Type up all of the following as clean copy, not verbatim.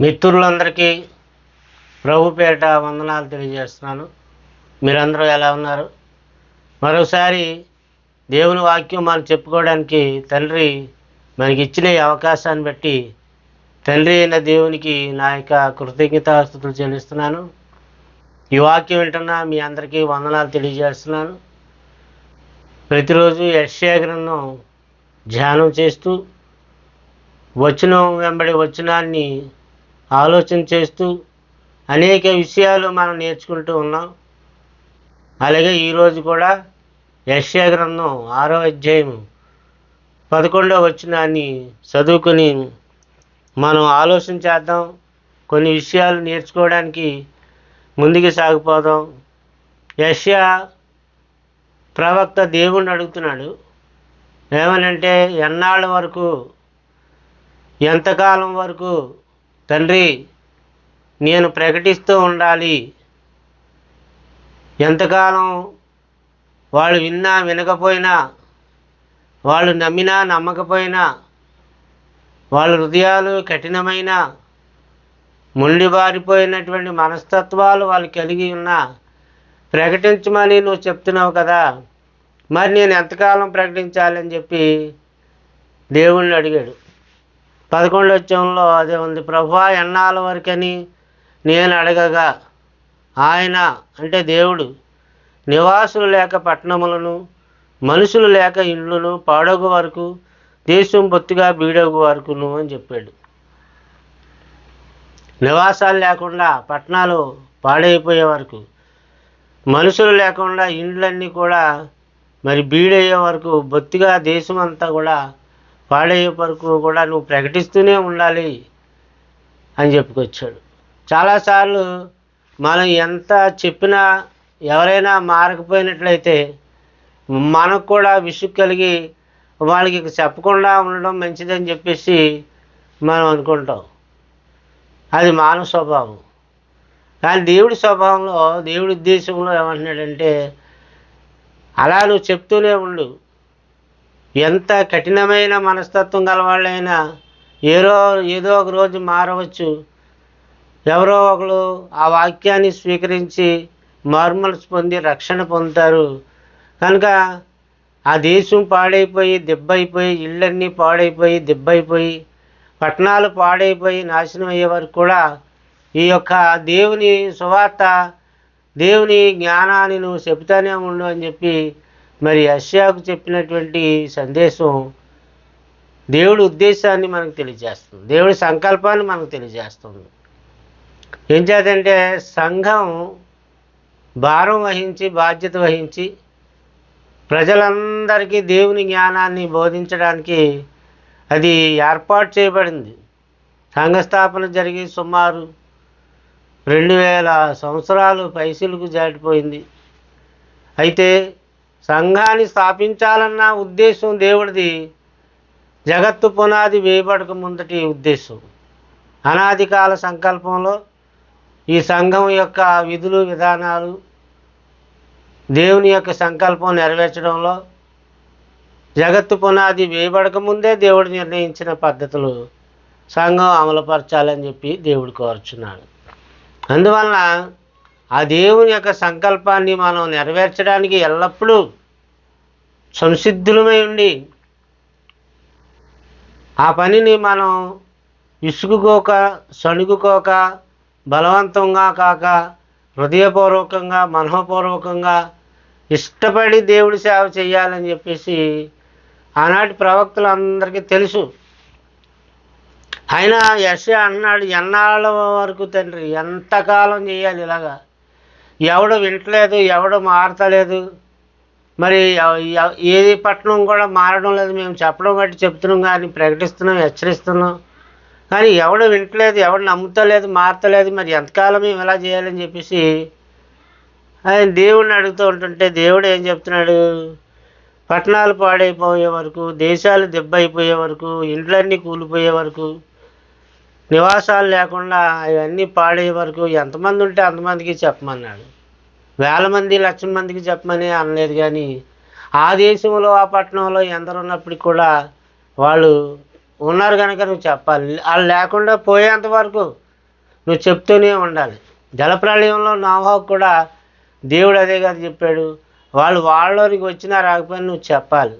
మిత్రులందరికీ ప్రభు పేరిట వందనాలు తెలియజేస్తున్నాను. మీరందరూ ఎలా ఉన్నారు? మరోసారి దేవుని వాక్యం మనం చెప్పుకోవడానికి తండ్రి మనకి ఇచ్చిన ఈ అవకాశాన్ని బట్టి తండ్రి అయిన దేవునికి నా యొక్క కృతజ్ఞతాస్తుతులు చెల్లిస్తున్నాను. ఈ వాక్యం వింటున్నా మీ అందరికీ వందనాలు తెలియజేస్తున్నాను. ప్రతిరోజు యెషయా గ్రంథం ధ్యానం చేస్తూ వచనం వెంబడి వచనాన్ని ఆలోచన చేస్తూ అనేక విషయాలు మనం నేర్చుకుంటూ ఉన్నాం. అలాగే ఈరోజు కూడా యెషయా గ్రంథం 6వ అధ్యాయం 11వ వచనాన్ని చదువుకొని మనం ఆలోచన చేద్దాం. కొన్ని విషయాలు నేర్చుకోవడానికి ముందుకు సాగిపోదాం. యెషయా ప్రవక్త దేవుణ్ణి అడుగుతున్నాడు. ఏమనంటే, ఎన్నాళ్ళ వరకు, ఎంతకాలం వరకు తండ్రి నేను ప్రకటిస్తూ ఉండాలి? ఎంతకాలం వాళ్ళు విన్నా వినకపోయినా, వాళ్ళు నమ్మినా నమ్మకపోయినా, వాళ్ళ హృదయాలు కఠినమైన మొండిబారిపోయినటువంటి మనస్తత్వాలు వాళ్ళు కలిగి ఉన్నా ప్రకటించమని నువ్వు చెప్తున్నావు కదా, మరి నేను ఎంతకాలం ప్రకటించాలని చెప్పి దేవుణ్ణి అడిగాడు. 11వ వచనంలో అదే ఉంది. ప్రభువా, ఎన్నాళ్ళ వరకని నేను అడగగా ఆయన అంటే దేవుడు నివాసులు లేక పట్టణములను, మనుషులు లేక ఇండ్లను పాడగు వరకు, దేశం బొత్తిగా బీడగు వరకును అని చెప్పాడు. నివాసాలు లేకుండా పట్టణాలు పాడైపోయే వరకు, మనుషులు లేకుండా ఇండ్లన్నీ కూడా మరి బీడయ్యే వరకు, బొత్తిగా దేశం అంతా కూడా పాడయ్యే వరకు కూడా నువ్వు ప్రకటిస్తూనే ఉండాలి అని చెప్పుకొచ్చాడు. చాలాసార్లు మనం ఎంత చెప్పినా ఎవరైనా మారకపోయినట్లయితే మనకు కూడా విసుగు కలిగి వాళ్ళకి చెప్పకుండా ఉండడం మంచిదని చెప్పేసి మనం అనుకుంటాం. అది మానవ స్వభావం. కానీ దేవుడి స్వభావంలో, దేవుడి ఉద్దేశంలో ఏమంటున్నాడంటే, అలా నువ్వు చెప్తూనే ఉండు. ఎంత కఠినమైన మనస్తత్వం గలవాళ్ళైనా ఏదో ఒక రోజు మారవచ్చు. ఎవరో ఒకరు ఆ వాక్యాన్ని స్వీకరించి మార్మల్స్ పొంది రక్షణ పొందుతారు. కనుక ఆ దేశం పాడైపోయి దెబ్బైపోయి, ఇళ్ళన్నీ పాడైపోయి దెబ్బైపోయి, పట్టణాలు పాడైపోయి నాశనం అయ్యే వరకు కూడా ఈ యొక్క దేవుని సువార్త, దేవుని జ్ఞానాన్ని నువ్వు చెబుతానే ఉండు అని చెప్పి మరి యెషయాకు చెప్పినటువంటి సందేశం దేవుడి ఉద్దేశాన్ని మనకు తెలియజేస్తుంది, దేవుడి సంకల్పాన్ని మనకు తెలియజేస్తుంది. ఏం చేద్దంటే, సంఘం భారం వహించి బాధ్యత వహించి ప్రజలందరికీ దేవుని జ్ఞానాన్ని బోధించడానికి అది ఏర్పాటు చేయబడింది. సంఘస్థాపన జరిగి సుమారు 2000 సంవత్సరాలు పైసలకు దాటిపోయింది. అయితే సంఘాన్ని స్థాపించాలన్న ఉద్దేశం దేవుడిది జగత్తు పునాది వేయబడక ముందటి ఉద్దేశం. అనాది కాల సంకల్పంలో ఈ సంఘం యొక్క విధులు విధానాలు, దేవుని యొక్క సంకల్పం నెరవేర్చడంలో జగత్తు పునాది వేయబడక ముందే దేవుడు నిర్ణయించిన పద్ధతులు సంఘం అమలుపరచాలని చెప్పి దేవుడు కోరుచున్నాడు. అందువలన ఆ దేవుని యొక్క సంకల్పాన్ని మనం నెరవేర్చడానికి ఎల్లప్పుడూ సంసిద్ధులమై ఉండి ఆ పనిని మనం విసుగుకోక, సణుగుకోక, బలవంతంగా కాక, హృదయపూర్వకంగా, మనఃపూర్వకంగా ఇష్టపడి దేవుడి సేవ చేయాలని చెప్పేసి ఆనాటి ప్రవక్తలందరికీ తెలుసు. అయినా యెషయా అన్నాడు, ఎన్నాళ్ళ వరకు తండ్రి, ఎంతకాలం చేయాలి ఇలాగా? ఎవడు వింటలేదు, ఎవడు మారతలేదు. మరి ఏది పట్టణం కూడా మారడం లేదు. మేము చెప్పడం బట్టి చెప్తున్నాం, కానీ ప్రకటిస్తున్నాం, హెచ్చరిస్తున్నాం, కానీ ఎవడు వింటలేదు, ఎవడు నమ్ముతలేదు, మారతలేదు. మరి ఎంతకాలం మేము ఇలా చేయాలని చెప్పేసి ఆయన దేవుడిని అడుగుతూ ఉంటుంటే దేవుడు ఏం చెప్తున్నాడు? పట్టణాలు పాడైపోయే వరకు, దేశాలు దెబ్బైపోయే వరకు, ఇండ్లన్నీ కూలిపోయే వరకు, నివాసాలు లేకుండా ఇవన్నీ పాడయ్యే వరకు ఎంతమంది ఉంటే అంతమందికి చెప్పమన్నాడు. 1000 మంది, 1,00,000 మందికి చెప్పమని అనలేదు. కానీ ఆ దేశంలో, ఆ పట్టణంలో ఎందరు ఉన్నప్పటికీ కూడా వాళ్ళు ఉన్నారు కనుక నువ్వు చెప్పాలి. వాళ్ళు లేకుండా పోయేంత వరకు నువ్వు చెప్తూనే ఉండాలి. జలప్రళయంలో నోవాహుకు కూడా దేవుడు అదే కదా చెప్పాడు, వాళ్ళలోనికి వచ్చినా రాకపోయినా నువ్వు చెప్పాలి.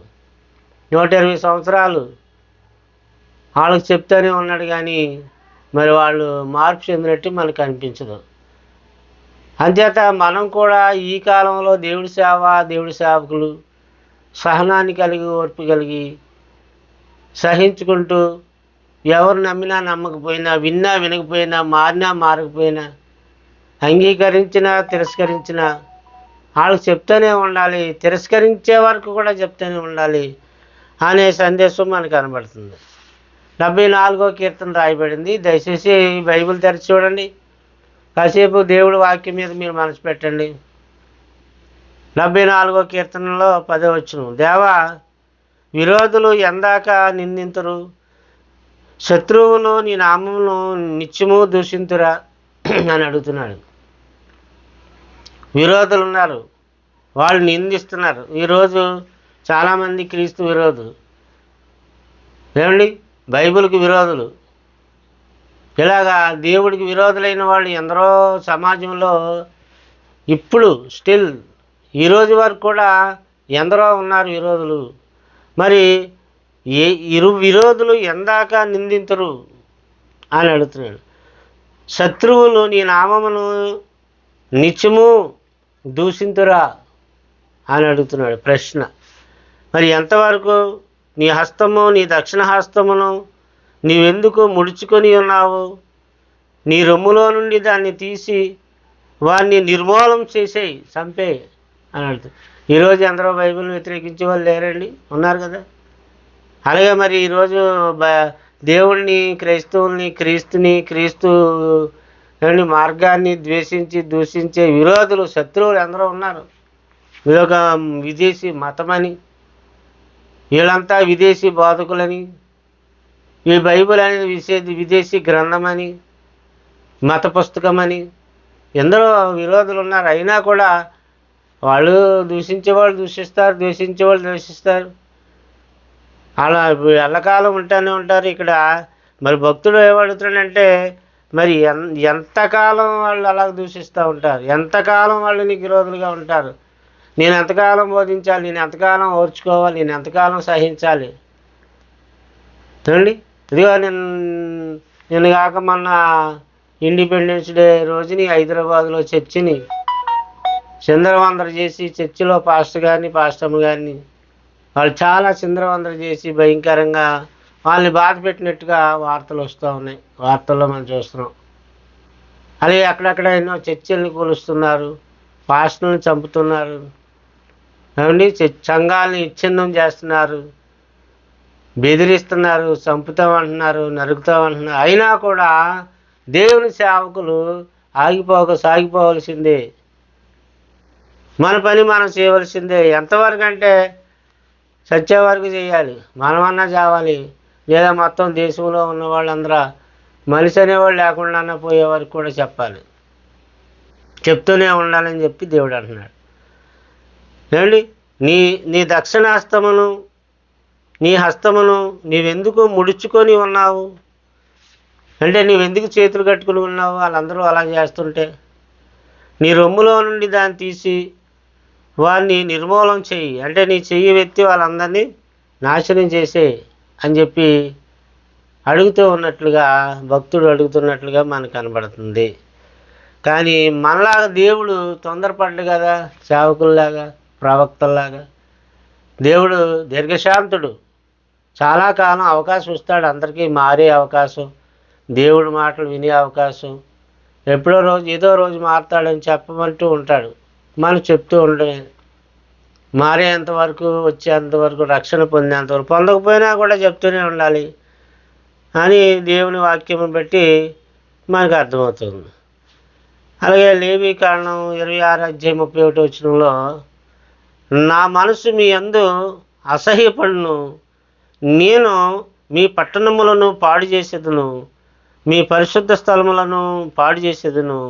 120 సంవత్సరాలు వాళ్ళకి చెప్తూనే ఉన్నాడు, కానీ మరి వాళ్ళు మార్పు చెందినట్టు మనకు అనిపించదు. అంచేత మనం కూడా ఈ కాలంలో దేవుడి సేవకులు సహనాన్ని కలిగి, ఓర్పు కలిగి, సహించుకుంటూ, ఎవరు నమ్మినా నమ్మకపోయినా, విన్నా వినకపోయినా, మారినా మారకపోయినా, అంగీకరించినా తిరస్కరించినా వాళ్ళకి చెప్తూనే ఉండాలి. తిరస్కరించే వరకు కూడా చెప్తూనే ఉండాలి అనే సందేశం మనకు కనబడుతుంది. 74వ కీర్తన రాయబడింది. దయచేసి బైబిల్ తెరిచి చూడండి. కాసేపు దేవుడి వాక్యం మీద మీరు మనసు పెట్టండి. 74వ కీర్తనలో 10వ వచనం, దేవా విరోధులు ఎందాక నిందింతురు, శత్రువులు నీ నామమును నిత్యము దూషింతురా అని అడుగుతున్నాడు. విరోధులు ఉన్నారు, వాళ్ళు నిందిస్తున్నారు. ఈరోజు చాలామంది క్రీస్తు విరోధులు, ఏమండి, బైబిల్కి విరోధులు, ఇలాగా దేవుడికి విరోధులైన వాళ్ళు ఎందరో సమాజంలో ఇప్పుడు స్టిల్ ఈరోజు వరకు కూడా ఎందరో ఉన్నారు విరోధులు. మరి విరోధులు ఎందాక నిందించరు అని అడుగుతున్నాడు. శత్రువులు నీ నామమును నిత్యము దూషింతురా అని అడుగుతున్నాడు. ప్రశ్న, మరి ఎంతవరకు నీ హస్తము, నీ దక్షిణ హస్తమును నీవెందుకు ముడుచుకొని ఉన్నావు? నీ రొమ్ములో నుండి దాన్ని తీసి వారిని నిర్మూలం చేసేయి, చంపేయి అని అడుగుతుంది. ఈరోజు ఎందరో బైబిల్ని వ్యతిరేకించే వాళ్ళు లేరండి, ఉన్నారు కదా. అలాగే మరి ఈరోజు దేవుణ్ణి, క్రైస్తవుల్ని, క్రీస్తు మార్గాన్ని ద్వేషించి దూషించే విరోధులు, శత్రువులు ఎందరో ఉన్నారు. ఇదొక విదేశీ మతమని, వీళ్ళంతా విదేశీ బోధకులని, ఈ బైబిల్ అనేది విదేశీ గ్రంథమని, మత పుస్తకమని ఎందరో విరోధులు ఉన్నారు. అయినా కూడా వాళ్ళు దూషించేవాళ్ళు దూషిస్తారు, ద్వేషించేవాళ్ళు ద్వేషిస్తారు. అలా ఎల్లకాలం ఉంటానే ఉంటారు. ఇక్కడ మరి భక్తుడు ఏమడుగుతాడంటే, మరి ఎంతకాలం వాళ్ళు అలా దూషిస్తూ ఉంటారు? ఎంతకాలం వాళ్ళు నీకు విరోధులుగా ఉంటారు? నేను ఎంతకాలం బోధించాలి? నేను ఎంతకాలం ఓర్చుకోవాలి? నేను ఎంతకాలం సహించాలి? చూడండి, ఇదిగో నేను కాక మొన్న ఇండిపెండెన్స్ డే రోజుని హైదరాబాద్లో చర్చిని చిందరవందర చేసి, చర్చిలో పాస్టమ్ గారిని వాళ్ళు చాలా చిందరవందర చేసి భయంకరంగా వాళ్ళని బాధ పెట్టినట్టుగా వార్తలు వస్తూ ఉన్నాయి. వార్తల్లో మనం చూస్తున్నాం. అలాగే అక్కడక్కడ ఎన్నో చర్చిల్ని కూలుస్తున్నారు, పాస్టర్లను చంపుతున్నారు, ఏమండి, సంఘాలని విచ్ఛిన్నం చేస్తున్నారు, బెదిరిస్తున్నారు, చంపుతామంటున్నారు, నరుకుతామంటున్నారు. అయినా కూడా దేవుని సేవకులు సాగిపోవలసిందే. మన పని మనం చేయవలసిందే. ఎంతవరకు అంటే చచ్చే వరకు చేయాలి. మనమన్నా చావాలి, లేదా మొత్తం దేశంలో ఉన్న వాళ్ళందరూ మనిషి అనేవాళ్ళు లేకుండా పోయే వరకు కూడా చెప్పాలి, చెప్తూనే ఉండాలని చెప్పి దేవుడు అంటున్నాడు. ఏమండి, నీ దక్షిణ హస్తమును, నీ హస్తమును నీవెందుకు ముడుచుకొని ఉన్నావు అంటే, నీవెందుకు చేతులు కట్టుకుని ఉన్నావు? వాళ్ళందరూ అలా చేస్తుంటే నీ రొమ్ములో నుండి దాన్ని తీసి వారిని నిర్మూలం చెయ్యి అంటే, నీ చెయ్యి ఎత్తి వాళ్ళందరినీ నాశనం చేసే అని చెప్పి అడుగుతూ ఉన్నట్లుగా, భక్తుడు అడుగుతున్నట్లుగా మనకు కనబడుతుంది. కానీ మనలాగా దేవుడు తొందరపడ్డు కదా, సేవకుల్లాగా, ప్రవక్తల్లాగా. దేవుడు దీర్ఘశాంతుడు, చాలా కాలం అవకాశం ఇస్తాడు అందరికీ, మారే అవకాశం, దేవుడి మాటలు వినే అవకాశం. ఎప్పుడో రోజు ఏదో రోజు మారుతాడని చెప్పమంటూ ఉంటాడు. మనం చెప్తూ ఉండమే, మారేంతవరకు, వచ్చేంతవరకు, రక్షణ పొందేంతవరకు, పొందకపోయినా కూడా చెప్తూనే ఉండాలి అని దేవుని వాక్యం బట్టి మనకు అర్థమవుతుంది. అలాగే లేవీకాండం 26:31 నా మనసు మీ యందు అసహ్యపడును, నేను మీ పట్టణములను పాడు చేసేదను, మీ పరిశుద్ధ స్థలములను పాడు చేసేదను,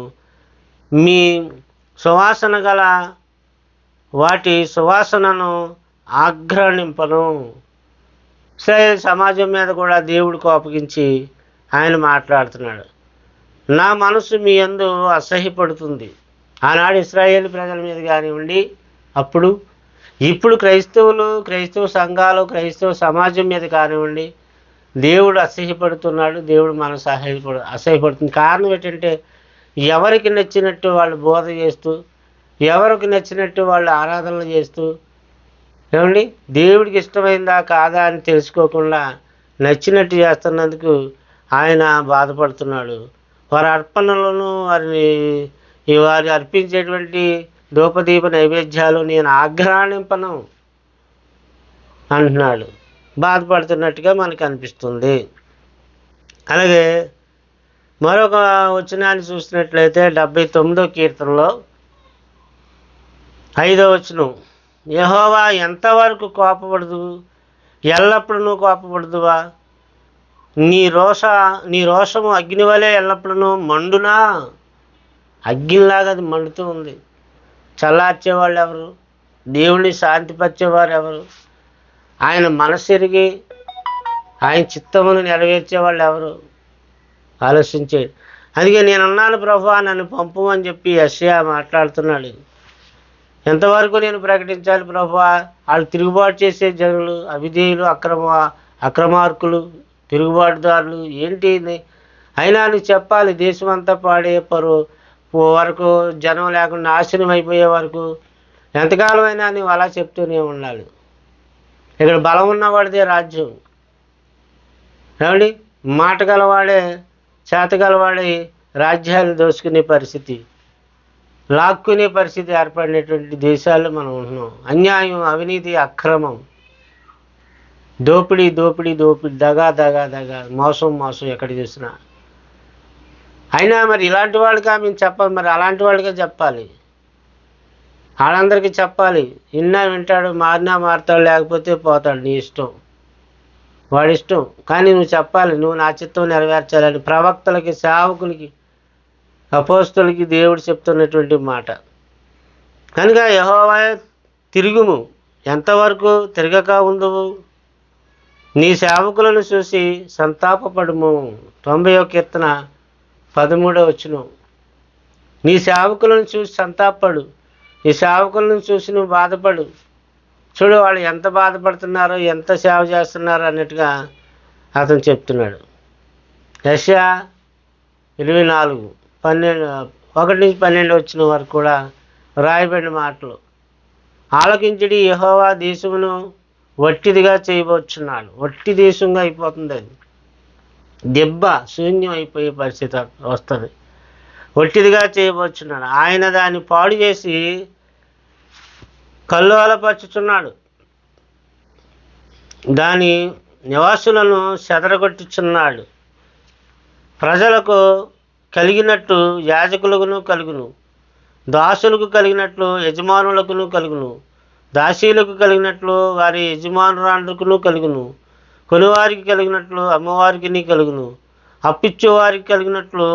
మీ సువాసన గల వాటి సువాసనను ఆగ్రహింపను. ఇశ్రాయేలు సమాజం మీద కూడా దేవుడు కోపగించి ఆయన మాట్లాడుతున్నాడు. నా మనసు మీ యందు అసహ్యపడుతుంది. ఆనాడు ఇశ్రాయేలు ప్రజల మీద కానివ్వండి, అప్పుడు ఇప్పుడు క్రైస్తవ సంఘాలు, క్రైస్తవ సమాజం మీద కానివ్వండి, దేవుడు అసహ్యపడుతున్నాడు. దేవుడు మనసు అసహ్యపడుతుంది. కారణం ఏంటంటే ఎవరికి నచ్చినట్టు వాళ్ళు బోధ చేస్తూ, ఎవరికి నచ్చినట్టు వాళ్ళు ఆరాధనలు చేస్తూ, ఏమండి దేవుడికి ఇష్టమైందా కాదా అని తెలుసుకోకుండా నచ్చినట్టు చేస్తున్నందుకు ఆయన బాధపడుతున్నాడు. వారి అర్పణలను వారి అర్పించేటువంటి ధూపదీప నైవేద్యాలు నేను ఆఘ్రాణింపను అంటున్నాడు. బాధపడుతున్నట్టుగా మనకు అనిపిస్తుంది. అలాగే మరొక వచనాన్ని చూసినట్లయితే 79వ కీర్తనలో 5వ వచనం, యెహోవా ఎంతవరకు కోపపడదు, ఎల్లప్పుడూ నువ్వు కోపపడదువా? నీ రోషము అగ్ని వలె ఎల్లప్పుడూ మండునా? అగ్నిలాగా అది మండుతూ ఉంది. చల్లార్చేవాళ్ళు ఎవరు? దేవుని శాంతిపరిచేవారు ఎవరు? ఆయన మనసెరిగి ఆయన చిత్తమును నెరవేర్చేవాళ్ళు ఎవరు? ఆలోచించేది. అందుకే నేనున్నాను ప్రభువా, నన్ను పంపు అని చెప్పి యెషయా మాట్లాడుతున్నాడు. ఎంతవరకు నేను ప్రకటించాలి ప్రభువా? వాళ్ళు తిరుగుబాటు చేసే జనులు, అవిధేయులు, అక్రమార్కులు, తిరుగుబాటుదారులు ఏంటి? అయినా నువ్వు చెప్పాలి. దేశం అంతా పాడే వరకు, జనం లేకుండా నాశనం అయిపోయే వరకు ఎంతకాలం అయినా నువ్వు అలా చెప్తూనే ఉండాలి. ఇక్కడ బలం ఉన్నవాడిదే రాజ్యం. ఏమండి, మాట గలవాడే, చేతగలవాడే రాజ్యాలు దోచుకునే పరిస్థితి, లాక్కునే పరిస్థితి ఏర్పడినటువంటి దేశాల్లో మనం ఉంటున్నాం. అన్యాయం, అవినీతి, అక్రమం, దోపిడీ, దగా, మోసం ఎక్కడ చూసినా. అయినా మరి ఇలాంటి వాళ్ళకి మేము చెప్పాలి, మరి అలాంటి వాళ్ళకే చెప్పాలి. వాళ్ళందరికీ చెప్పాలి. విన్నా వింటాడు, మారినా మారుతాడు, లేకపోతే పోతాడు. నీ ఇష్టం, వాడి ఇష్టం. కానీ నువ్వు చెప్పాలి, నువ్వు నా చిత్తం నెరవేర్చాలని ప్రవక్తలకి, సేవకులకి, అపోస్తులకి దేవుడు చెప్తున్నటువంటి మాట. కనుక యెహోవా తిరుగుము, ఎంతవరకు తిరగక ఉందువు? నీ సేవకులను చూసి సంతాపపడుము. 90వ కీర్తన 13వ వచనం. నీ సేవకులను చూసి సంతాపడు, నీ సేవకులను చూసి నువ్వు బాధపడు. చూడు వాళ్ళు ఎంత బాధపడుతున్నారో, ఎంత సేవ చేస్తున్నారో అన్నట్టుగా అతను చెప్తున్నాడు. యెషయా 24:1-12 వచ్చిన వరకు కూడా రాయబడిన మాటలు. ఆలకించుడి, యెహోవా దేశమును వట్టిదిగా చేయబోచున్నాడు. వట్టి దేశంగా అయిపోతుంది. అది శూన్యం అయిపోయే పరిస్థితి వస్తుంది. వట్టిదిగా చేయబోచున్నాడు. ఆయన దాన్ని పాడు చేసి కల్లోలపరుచుచున్నాడు. దాని నివాసులను చెదరగొట్టుచున్నాడు. ప్రజలకు కలిగినట్టు యాజకులకును కలుగును, దాసులకు కలిగినట్లు యజమానులకును కలుగును, దాసీలకు కలిగినట్లు వారి యజమానురాండ్రకును కలుగును, కొనువారికి కలిగినట్లు అమ్మవారికి కలుగును, అప్పిచ్చేవారికి కలిగినట్లు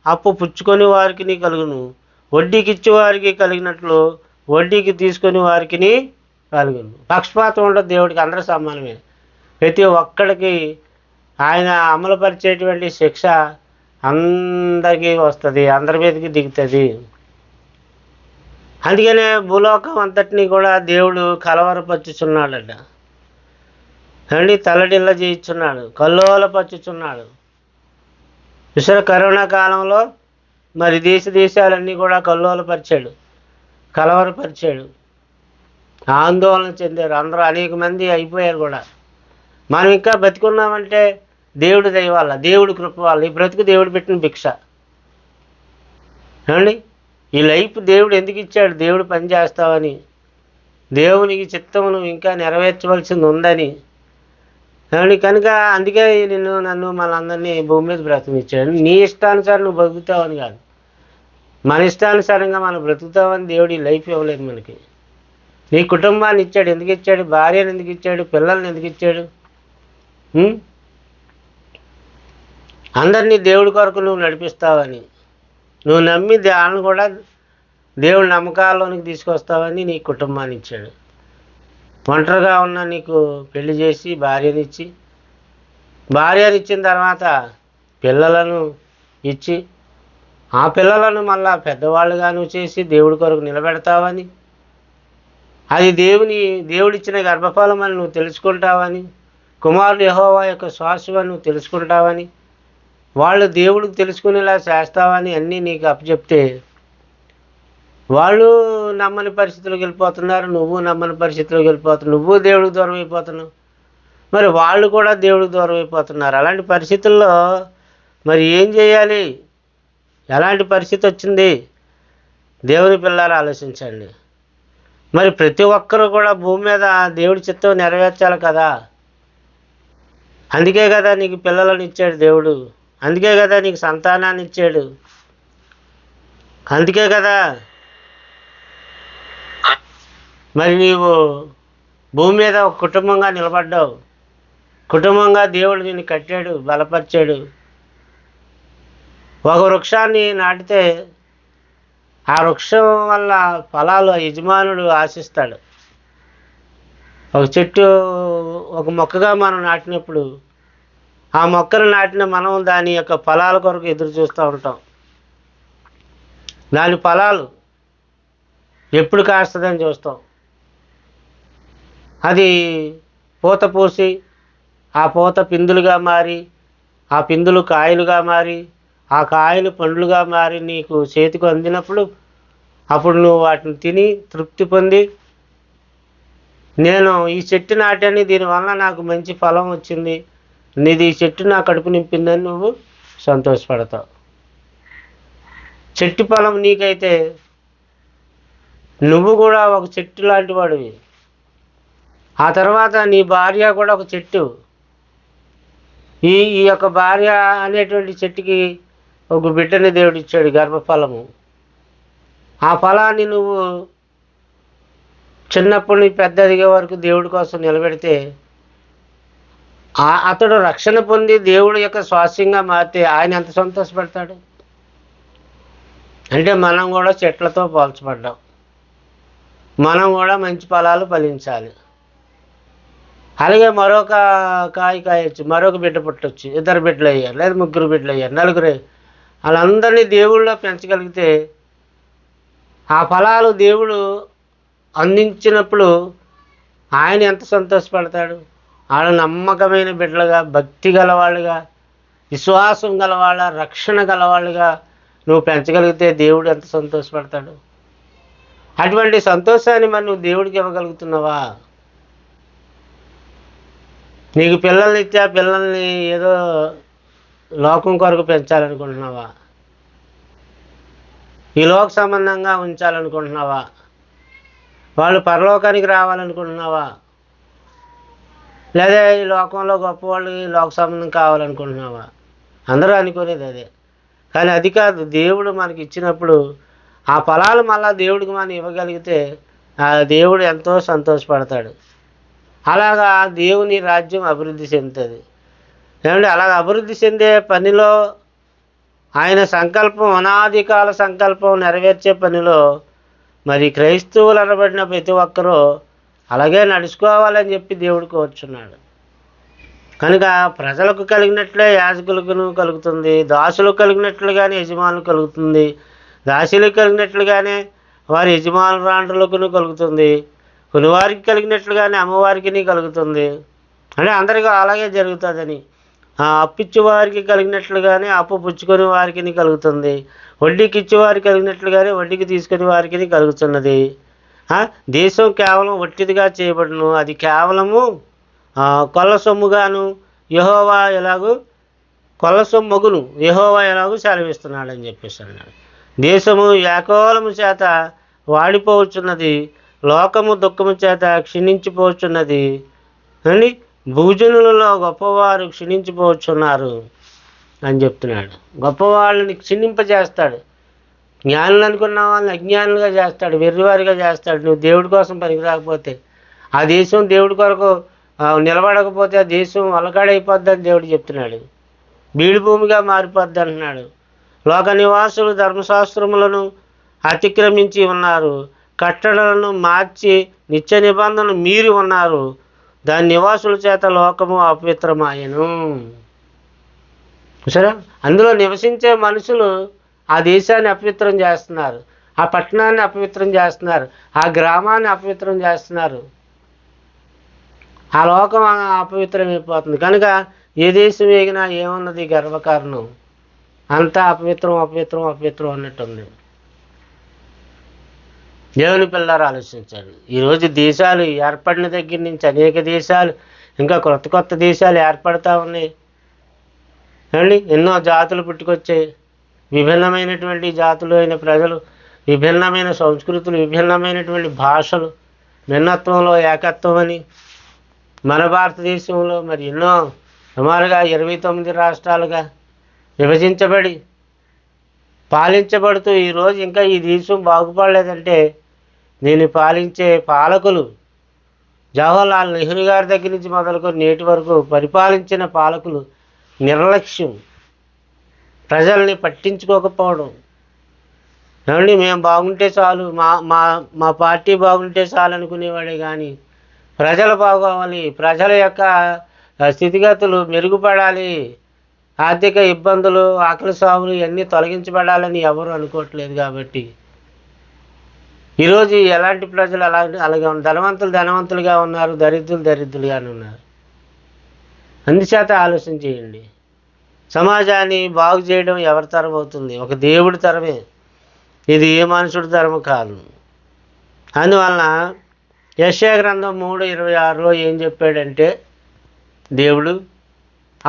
అప్పు పుచ్చుకొని వారికి కలుగును, వడ్డీకి ఇచ్చేవారికి కలిగినట్లు వడ్డీకి తీసుకొని వారికి కలుగును. పక్షపాతం ఉండదు దేవుడికి, అందరూ సమానమే. ప్రతి ఒక్కడికి ఆయన అమలుపరిచేటువంటి శిక్ష అందరికీ వస్తుంది, అందరి మీదకి దిగుతుంది. అందుకనే భూలోకం అంతటినీ కూడా దేవుడు కలవరపరుచుచున్నాడట. అండి, తల్లడిల్ల చేయించున్నాడు, కల్లోలపరుచుచున్నాడు. కరోనా కాలంలో మరి దేశాలన్నీ కూడా కల్లోలపరిచాడు, కలవరపరిచాడు, ఆందోళన చెందారు. అందరూ అనేక మంది అయిపోయారు కూడా. మనం ఇంకా బతికున్నామంటే దేవుడి దయ వల్ల, దేవుడి కృప వల్ల. ఈ బ్రతుకు దేవుడు పెట్టిన భిక్ష. ఏమండి, ఈ లైఫ్ దేవుడు ఎందుకు ఇచ్చాడు? దేవుడు పని చేస్తావని, దేవునికి చిత్తమును ఇంకా నెరవేర్చవలసింది ఉందని. ఏమండి, కనుక అందుకే నన్ను మనందరినీ భూమి మీద బ్రతికిచ్చాడు. నీ ఇష్టానుసారం నువ్వు బతుకుతావని కాదు, మన ఇష్టానుసారంగా మనం బ్రతుకుతామని దేవుడు ఈ లైఫ్ ఇవ్వలేదు మనకి. నీ కుటుంబాన్ని ఇచ్చాడు. ఎందుకు ఇచ్చాడు? భార్యను ఎందుకు ఇచ్చాడు? పిల్లల్ని ఎందుకు ఇచ్చాడు? అందరినీ దేవుడి కొరకు నువ్వు నడిపిస్తావని, నువ్వు నమ్మి వాళ్ళని కూడా దేవుడి నమ్మకాల్లోనికి తీసుకొస్తావని నీ కుటుంబాన్ని ఇచ్చాడు. ఒంటరిగా ఉన్న నీకు పెళ్లి చేసి భార్యనిచ్చిన తర్వాత పిల్లలను ఇచ్చి ఆ పిల్లలను మళ్ళా పెద్దవాళ్ళుగాను చేసి దేవుడి కొరకు నిలబెడతావని, అది దేవుడిచ్చిన గర్భఫలం అని నువ్వు తెలుసుకుంటావని, కుమారుడు యెహోవా యొక్క శ్వాసమని నువ్వు తెలుసుకుంటావని, వాళ్ళు దేవుడికి తెలుసుకునేలా చేస్తావని అన్నీ నీకు అప్పచెప్తే వాళ్ళు నమ్మని పరిస్థితులకు వెళ్ళిపోతున్నారు, నువ్వు నమ్మని పరిస్థితులకు వెళ్ళిపోతున్నావు, నువ్వు దేవుడికి దూరం అయిపోతున్నావు, మరి వాళ్ళు కూడా దేవుడికి దూరం అయిపోతున్నారు. అలాంటి పరిస్థితుల్లో మరి ఏం చేయాలి? ఎలాంటి పరిస్థితి వచ్చింది? దేవుని పిల్లలు ఆలోచించండి. మరి ప్రతి ఒక్కరూ కూడా భూమి మీద దేవుడి చిత్తం నెరవేర్చాలి కదా. అందుకే కదా నీకు పిల్లలను ఇచ్చాడు దేవుడు, అందుకే కదా నీకు సంతానాన్ని ఇచ్చాడు, అందుకే కదా మరి నీవు భూమి మీద ఒక కుటుంబంగా నిలబడ్డావు. కుటుంబంగా దేవుడు నిన్ను కట్టాడు, బలపరిచాడు. ఒక వృక్షాన్ని నాటితే ఆ వృక్షం వల్ల ఫలాలు యజమానుడు ఆశిస్తాడు. ఒక చెట్టు, ఒక మొక్కగా మనం నాటినప్పుడు ఆ మొక్కను నాటిన మనం దాని యొక్క ఫలాల కొరకు ఎదురు చూస్తూ ఉంటాం. దాని ఫలాలు ఎప్పుడు కాస్తుందని చూస్తాం. అది పూత పూసి ఆ పూత పిందులుగా మారి, ఆ పిందులు కాయలుగా మారి, ఆ కాయలు పండ్లుగా మారి నీకు చేతికి అందినప్పుడు అప్పుడు నువ్వు వాటిని తిని తృప్తి పొంది, నేను ఈ చెట్టు నాటాను, దీనివల్ల నాకు మంచి ఫలం వచ్చింది, నీది ఈ చెట్టు నా కడుపు నింపిందని నువ్వు సంతోషపడతావు. చెట్టు ఫలం నీకైతే నువ్వు కూడా ఒక చెట్టు లాంటి వాడివి. ఆ తర్వాత నీ భార్య కూడా ఒక చెట్టు. ఈ యొక్క భార్య అనేటువంటి చెట్టుకి ఒక బిడ్డని దేవుడు ఇచ్చాడు, గర్భఫలము. ఆ ఫలాన్ని నువ్వు చిన్నప్పటి నుంచి పెద్ద ఎదిగే వరకు దేవుడి కోసం నిలబెడితే అతడు రక్షణ పొంది దేవుడి యొక్క స్వాస్యంగా మారితే ఆయన ఎంత సంతోషపడతాడు. అంటే మనం కూడా చెట్లతో పోల్చబడ్డాం, మనం కూడా మంచి ఫలాలు ఫలించాలి. అలాగే మరొక కాయ కాయచ్చు, మరొక బిడ్డ పుట్టవచ్చు, 2 బిడ్డలు అయ్యారు, లేదా 3 బిడ్డలు అయ్యారు, 4. వాళ్ళందరినీ దేవుళ్ళో పెంచగలిగితే ఆ ఫలాలు దేవుడు అందించినప్పుడు ఆయన ఎంత సంతోషపడతాడు. వాళ్ళ నమ్మకమైన బిడ్డలుగా, భక్తి గలవాళ్ళుగా, విశ్వాసం గలవాళ్ళ, రక్షణ గలవాళ్ళుగా నువ్వు పెంచగలిగితే దేవుడు ఎంత సంతోషపడతాడు. అటువంటి సంతోషాన్ని మరి నువ్వు దేవుడికి ఇవ్వగలుగుతున్నావా? నీకు పిల్లల్ని ఇస్తే ఆ పిల్లల్ని ఏదో లోకం కొరకు పెంచాలనుకుంటున్నావా? ఈ లోక సంబంధంగా ఉంచాలనుకుంటున్నావా? వాళ్ళు పరలోకానికి రావాలనుకుంటున్నావా? లేదా ఈ లోకంలో గొప్పవాళ్ళు ఈ లోక సంబంధం కావాలనుకుంటున్నావా? అందరూ అనుకునేది అదే. కానీ అది కాదు. దేవుడు మనకి ఇచ్చినప్పుడు ఆ ఫలాలు మళ్ళా దేవుడికి మనం ఇవ్వగలిగితే ఆ దేవుడు ఎంతో సంతోషపడతాడు. అలాగా దేవుని రాజ్యం అభివృద్ధి చెందుతుంది. ఏమంటే అలాగ అభివృద్ధి చెందే పనిలో ఆయన సంకల్పం, అనాది కాల సంకల్పం నెరవేర్చే పనిలో మరి క్రైస్తవులు అనబడిన ప్రతి ఒక్కరూ అలాగే నడుచుకోవాలని చెప్పి దేవుడు కోరుచున్నాడు. కనుక ప్రజలకు కలిగినట్లే యాజకులకు కలుగుతుంది, దాసులకు కలిగినట్లుగానే యజమానులు కలుగుతుంది, దాసులకు కలిగినట్లుగానే వారి యజమానురాండ్రులకు కలుగుతుంది, కొనివారికి కలిగినట్లుగానే అమ్మవారికి కలుగుతుంది. అంటే అందరికీ అలాగే జరుగుతుందని. అప్పిచ్చేవారికి కలిగినట్లుగానే అప్పు పుచ్చుకొని వారికి కలుగుతుంది, వడ్డీకి ఇచ్చేవారికి కలిగినట్లుగానే వడ్డీకి తీసుకుని వారికి కలుగుతున్నది. దేశం కేవలం వట్టిదిగా చేయబడును, అది కేవలము కొల్ల సొమ్ముగాను యెహోవా ఎలాగూ కొల్ల సొమ్మగును యెహోవా ఎలాగూ సెలవిస్తున్నాడని చెప్పేసి అన్నాడు. దేశము వ్యాకోలము చేత వాడిపోవచ్చున్నది, లోకము దుఃఖము చేత క్షీణించిపోవచ్చున్నది అని భూజనులలో గొప్పవారు క్షీణించిపోవచ్చున్నారు అని చెప్తున్నాడు. గొప్పవాళ్ళని క్షీణింపజేస్తాడు, జ్ఞానులు అనుకున్న వాళ్ళని అజ్ఞానులుగా చేస్తాడు, వెర్రివారిగా చేస్తాడు. నువ్వు దేవుడి కోసం పనికి రాకపోతే, ఆ దేశం దేవుడి కొరకు నిలబడకపోతే ఆ దేశం అలకాడైపోద్దని దేవుడు చెప్తున్నాడు. బీడు భూమిగా మారిపోద్ది అంటున్నాడు. లోక నివాసులు ధర్మశాస్త్రములను అతిక్రమించి ఉన్నారు, కట్టడలను మార్చి నిత్య నిబంధనలు మీరి ఉన్నారు, దాని నివాసుల చేత లోకము అపవిత్రమాయను. సరే, అందులో నివసించే మనుషులు ఆ దేశాన్ని అపవిత్రం చేస్తున్నారు, ఆ పట్టణాన్ని అపవిత్రం చేస్తున్నారు, ఆ గ్రామాన్ని అపవిత్రం చేస్తున్నారు. ఆ లోకం అపవిత్రమైపోతుంది. కనుక ఏ దేశం ఎగినా ఏమున్నది గర్వకారణం? అంతా అపవిత్రం అపవిత్రం అపవిత్రం అన్నట్టుంది. దేవుని పిల్లలు ఆలోచించండి. ఈరోజు దేశాలు ఏర్పడిన దగ్గర నుంచి అనేక దేశాలు, ఇంకా కొత్త కొత్త దేశాలు ఏర్పడతా ఉన్నాయి అండి. ఎన్నో జాతులు పుట్టుకొచ్చాయి. విభిన్నమైనటువంటి జాతులు అయిన ప్రజలు, విభిన్నమైన సంస్కృతులు, విభిన్నమైనటువంటి భాషలు, భిన్నత్వంలో ఏకత్వం అని మన భారతదేశంలో మరి ఎన్నో సుమారుగా 29 రాష్ట్రాలుగా విభజించబడి పాలించబడుతూ ఈరోజు ఇంకా ఈ దేశం బాగుపడలేదంటే దీన్ని పాలించే పాలకులు, జవహర్లాల్ నెహ్రూ గారి దగ్గర నుంచి మొదలుకొని నేటి వరకు పరిపాలించిన పాలకులు నిర్లక్ష్యం, ప్రజల్ని పట్టించుకోకపోవడం. ఏమండి, మేము బాగుంటే చాలు, మా మా మా పార్టీ బాగుంటే చాలు అనుకునేవాడే కానీ ప్రజలు బాగోవాలి, ప్రజల యొక్క స్థితిగతులు మెరుగుపడాలి, ఆర్థిక ఇబ్బందులు, ఆకలి సాగులు ఇవన్నీ తొలగించబడాలని ఎవరు అనుకోవట్లేదు. కాబట్టి ఈరోజు ఎలాంటి ప్రజలు అలాగే ధనవంతులు ధనవంతులుగా ఉన్నారు, దరిద్రులు దరిద్రులుగానే ఉన్నారు. అందుచేత ఆలోచన చేయండి. సమాజాన్ని బాగు చేయడం ఎవరి తరం అవుతుంది? ఒక దేవుడి తరమే. ఇది ఏ మనుషుడి తరము కాదు. అందువలన యెషయా గ్రంథం 3:26లో ఏం చెప్పాడంటే దేవుడు,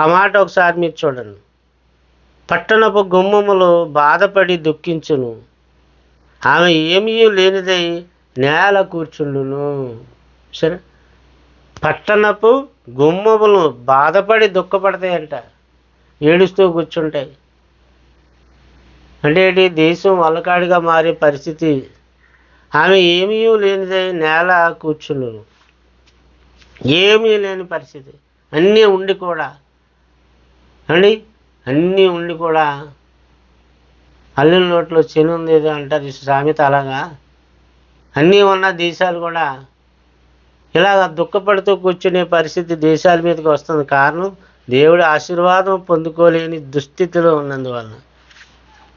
ఆ మాట ఒకసారి మీరు చూడండి. పట్టణపు గుమ్మములు బాధపడి దుఃఖించును, ఆమె ఏమీ లేనిదై నేల కూర్చుండును. సరే, పట్టణపు గుమ్మములు బాధపడి దుఃఖపడతాయంట, ఏడుస్తూ కూర్చుంటాయి. అంటే ఏంటి? దేశం వల్లకాడిగా మారే పరిస్థితి. ఆమె ఏమీ లేనిదై నేల కూర్చుండును. ఏమీ లేని పరిస్థితి, అన్నీ ఉండి కూడా అండి, అన్నీ ఉండి కూడా అల్లుల నోట్లో చెను ఉంది అంటారు సామెత. అలాగా అన్నీ ఉన్న దేశాలు కూడా ఇలాగ దుఃఖపడుతూ కూర్చునే పరిస్థితి దేశాల మీదకి వస్తుంది. కారణం దేవుడి ఆశీర్వాదం పొందుకోలేని దుస్థితిలో ఉన్నందువలన.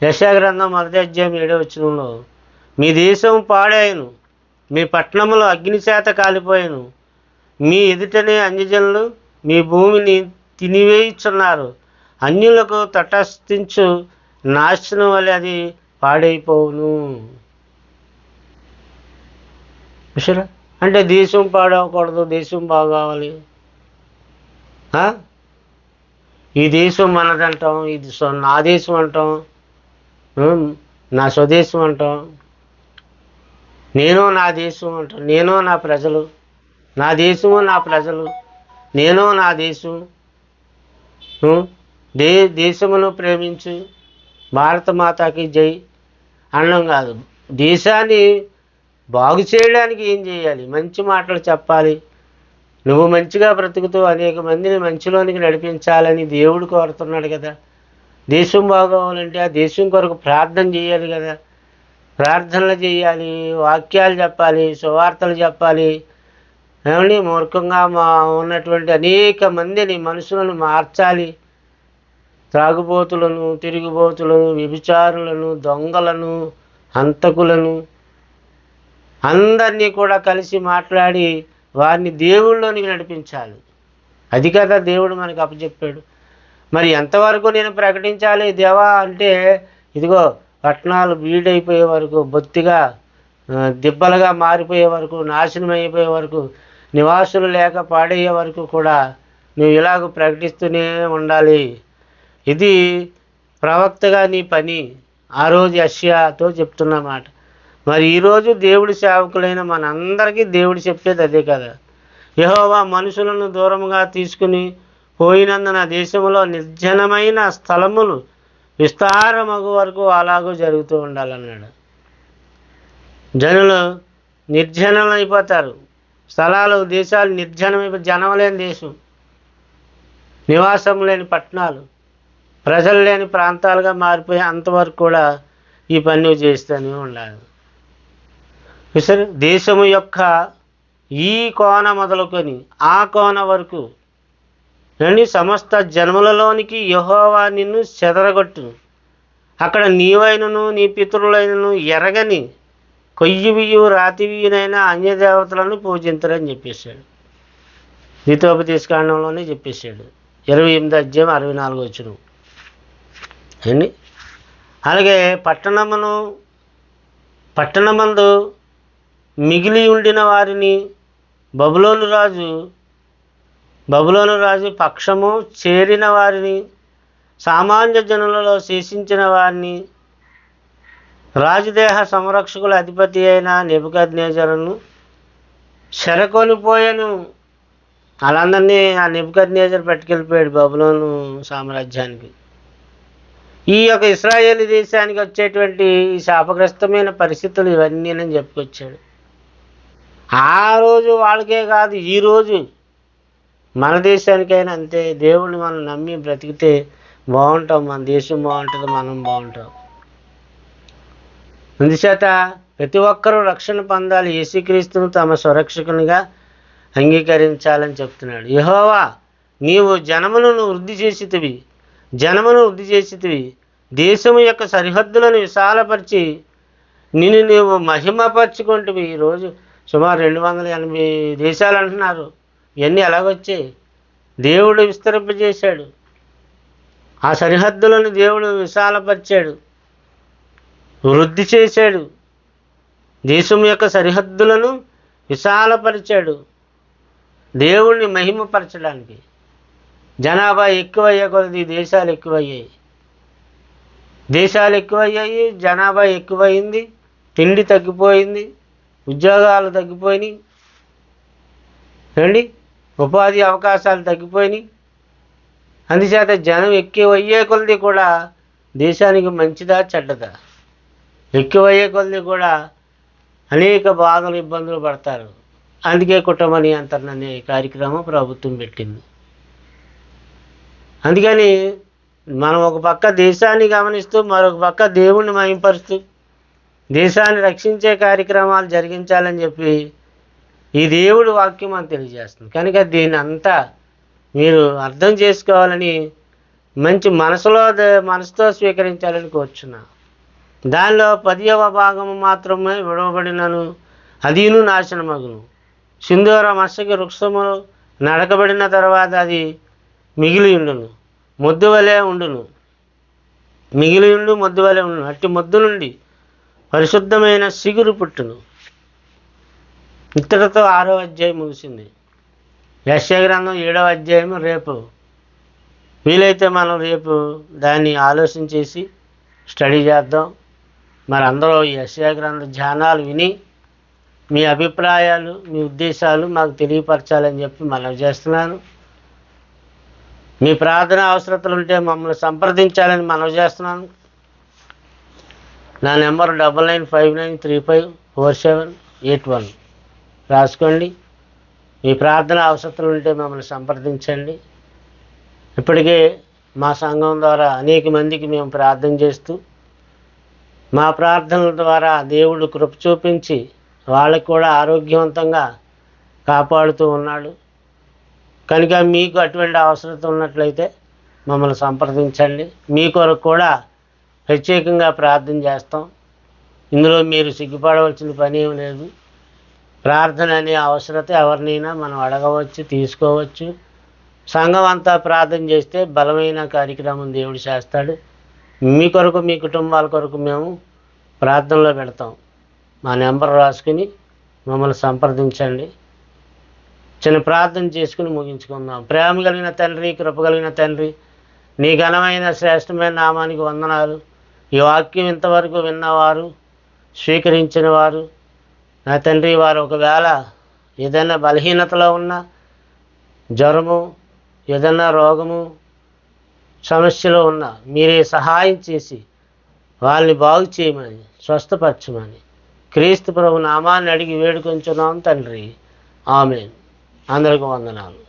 యెషయా గ్రంథం 1:7 మీ దేశం పాడాయను, మీ పట్టణములు అగ్ని చేత కాలిపోయాను, మీ ఎదుటనే అన్యజనులు మీ భూమిని తినివేయుచున్నారు, అన్యులకు తటస్థించు నాశనం వల్ల అది పాడైపోవును. సరే, అంటే దేశం పాడవకూడదు, దేశం బాగోవాలి. ఈ దేశం మనదంటాం, ఇది నా దేశం అంటాం, నా స్వదేశం అంటాం, నేను నా దేశం అంటాం, నేను నా ప్రజలు, నా దేశము నా ప్రజలు, నేను నా దేశం. దేశమును ప్రేమించు, భారత మాతాకి జై అనడం కాదు. దేశాన్ని బాగు చేయడానికి ఏం చేయాలి? మంచి మాటలు చెప్పాలి. నువ్వు మంచిగా బ్రతుకుతూ అనేక మందిని మంచిలోనికి నడిపించాలని దేవుడు కోరుతున్నాడు కదా. దేశం బాగోవాలంటే ఆ దేశం కొరకు ప్రార్థన చేయాలి కదా. ప్రార్థనలు చేయాలి, వాక్యాలు చెప్పాలి, సువార్తలు చెప్పాలి. ఏమండి, మూర్ఖంగా ఉన్నటువంటి అనేక మందిని, మనుషులను మార్చాలి. త్రాగుబోతులను, తిరుగుబోతులను, వ్యభిచారులను, దొంగలను, హంతకులను అందరినీ కూడా కలిసి మాట్లాడి వారిని దేవుళ్ళలోనికి నడిపించాలి. అది కదా దేవుడు మనకు అప్పచెప్పాడు. మరి ఎంతవరకు నేను ప్రకటించాలి దేవా అంటే, ఇదిగో పట్టణాలు బీడైపోయే వరకు, బొత్తిగా దిబ్బలుగా మారిపోయే వరకు, నాశనం అయిపోయే వరకు, నివాసులు లేక పాడయ్యే వరకు కూడా నువ్వు ఇలాగ ప్రకటిస్తూనే ఉండాలి. ఇది ప్రవక్తగా నీ పని. ఆ రోజు యెషయాతో చెప్తున్నమాట. మరి ఈరోజు దేవుడి సేవకులైన మనందరికీ దేవుడు చెప్పేది అదే కదా. యెహోవా మనుషులను దూరంగా తీసుకుని పోయినందున దేశంలో నిర్జనమైన స్థలములు విస్తారమగు వరకు అలాగూ జరుగుతూ ఉండాలన్నాడు. జనులు నిర్జనమైపోతారు, స్థలాలు, దేశాలు నిర్జనమైపో, జనం లేని దేశం, నివాసం లేని పట్టణాలు, ప్రజలు లేని ప్రాంతాలుగా మారిపోయి అంతవరకు కూడా ఈ పని చేస్తూనే ఉండాలి. సరే, దేశము యొక్క ఈ కోన మొదలుకొని ఆ కోన వరకు సమస్త జన్మలలోనికి యెహోవా నిన్ను చెదరగొట్టును, అక్కడ నీవైనను నీ పితరులైనను ఎరగని కొయ్యివియు రాతివియునైనా అన్యదేవతలను పూజించరని చెప్పేశాడు. ద్వితోపదేశకాండంలోనే చెప్పేశాడు. 28 అధ్యాయం 64 వచనం అండి. అలాగే పట్టణమందు మిగిలి ఉండిన వారిని బబులోను రాజు పక్షము చేరిన వారిని, సామాన్య జనులలో శేషించిన వారిని, రాజుదేహ సంరక్షకుల అధిపతి అయిన నెబుకద్నెజరును చెరకొనిపోయాను. వాళ్ళందరినీ ఆ నెబుకద్నెజరు పట్టుకెళ్ళిపోయాడు బబులోను సామ్రాజ్యానికి. ఈ యొక్క ఇశ్రాయేలు దేశానికి వచ్చేటువంటి ఈ శాపగ్రస్తమైన పరిస్థితులు ఇవన్నీ నేను చెప్పుకొచ్చాడు. ఆ రోజు వాళ్ళకే కాదు, ఈరోజు మన దేశానికైనా అంతే. దేవుడిని మనం నమ్మి బ్రతికితే బాగుంటాం, మన దేశం బాగుంటుంది, మనం బాగుంటాం. అందుచేత ప్రతి ఒక్కరూ రక్షణ పొందాలి, యేసుక్రీస్తును తమ సురక్షకునిగా అంగీకరించాలని చెప్తున్నాడు. యెహోవా, నీవు జనమును వృద్ధి చేసితివి, దేశము యొక్క సరిహద్దులను విశాలపరిచి నిన్ను నీవు మహిమపరచుకుంటువి. ఈరోజు సుమారు 280 దేశాలు అంటున్నారు. ఇవన్నీ ఎలాగొచ్చాయి? దేవుడు విస్తరింపజేశాడు. ఆ సరిహద్దులను దేవుడు విశాలపరిచాడు, వృద్ధి చేశాడు. దేశం యొక్క సరిహద్దులను విశాలపరిచాడు దేవుణ్ణి మహిమపరచడానికి. జనాభా ఎక్కువయ్యే కొలది దేశాలు ఎక్కువయ్యాయి, జనాభా ఎక్కువైంది, తిండి తగ్గిపోయింది, ఉద్యోగాలు తగ్గిపోయినాయి అండి, ఉపాధి అవకాశాలు తగ్గిపోయినాయి. అందుచేత జనం ఎక్కువయ్యే కొలది కూడా దేశానికి మంచిదా చెడ్డదా? ఎక్కువయ్యే కొలది కూడా అనేక బాధలు ఇబ్బందులు పడతారు. అందుకే కుటుంబ నియంత్రణ అనే కార్యక్రమం ప్రభుత్వం పెట్టింది. అందుకని మనం ఒక పక్క దేశాన్ని గమనిస్తూ మరొక పక్క దేవుణ్ణి మహింపరుస్తూ దేశాన్ని రక్షించే కార్యక్రమాలు జరిగించాలని చెప్పి ఈ దేవుడి వాక్యం మనకు తెలియజేస్తుంది. కనుక దీన్ని అంతా మీరు అర్థం చేసుకోవాలని మంచి మనసుతో స్వీకరించాలని కోరుచున్నా. దానిలో 10వ భాగము మాత్రమే విడవబడినను అదిను నాశనమగును. సింధూర మత్స్యకి వృక్షము నడకబడిన తర్వాత అది మిగిలి ఉండును, మొద్దు వలె ఉండును. అట్టి మొద్దు నుండి పరిశుద్ధమైన సిగురు పుట్టును. ఇతడితో 6వ అధ్యాయం ముగిసింది. యెషయా గ్రంథం 7వ అధ్యాయం రేపు వీలైతే మనం రేపు దాన్ని ఆలోచించేసి స్టడీ చేద్దాం. మరి అందరూ ఈ యెషయా గ్రంథ ధ్యానాలు విని మీ అభిప్రాయాలు, మీ ఉద్దేశాలు మాకు తెలియపరచాలని చెప్పి మనవి చేస్తున్నాను. మీ ప్రార్థన అవసరతలు ఉంటే మమ్మల్ని సంప్రదించాలని మనవి చేస్తున్నాను. నా నెంబర్ 9959354781 రాసుకోండి. మీ ప్రార్థన అవసరతలు ఉంటే మమ్మల్ని సంప్రదించండి. ఇప్పటికే మా సంఘం ద్వారా అనేక మందికి మేము ప్రార్థన చేస్తూ మా ప్రార్థనల ద్వారా దేవుడు కృప చూపించి వాళ్ళకు కూడా ఆరోగ్యవంతంగా కాపాడుతూ ఉన్నాడు. కనుక మీకు అటువంటి అవసరత ఉన్నట్లయితే మమ్మల్ని సంప్రదించండి. మీ కొరకు కూడా ప్రత్యేకంగా ప్రార్థన చేస్తాం. ఇందులో మీరు సిగ్గుపడవలసిన పని ఏమి లేదు. ప్రార్థన అనే అవసరత ఎవరినైనా మనం అడగవచ్చు, తీసుకోవచ్చు. సంఘం అంతా ప్రార్థన చేస్తే బలమైన కార్యక్రమం దేవుడు చేస్తాడు. మీ కొరకు, మీ కుటుంబాల కొరకు మేము ప్రార్థనలో పెడతాం. మా నెంబర్ రాసుకుని మమ్మల్ని సంప్రదించండి. చిన్న ప్రార్థన చేసుకుని ముగించుకుందాం. ప్రేమ కలిగిన తండ్రి, కృప కలిగిన తండ్రి, నీ ఘనమైన శ్రేష్టమైన నామానికి వందనాలు. ఈ వాక్యం ఇంతవరకు విన్నవారు, స్వీకరించిన వారు నా తండ్రి, వారు ఒకవేళ ఏదైనా బలహీనతలో ఉన్నా, జ్వరము, ఏదైనా రోగము, సమస్యలో ఉన్నా మీరే సహాయం చేసి వాళ్ళని బాగు చేయమని, స్వస్థపరచమని క్రీస్తు ప్రభు నామాన్ని అడిగి వేడుకొంచున్నాం తండ్రి. ఆమేన్. అందరికీ వందనాలు.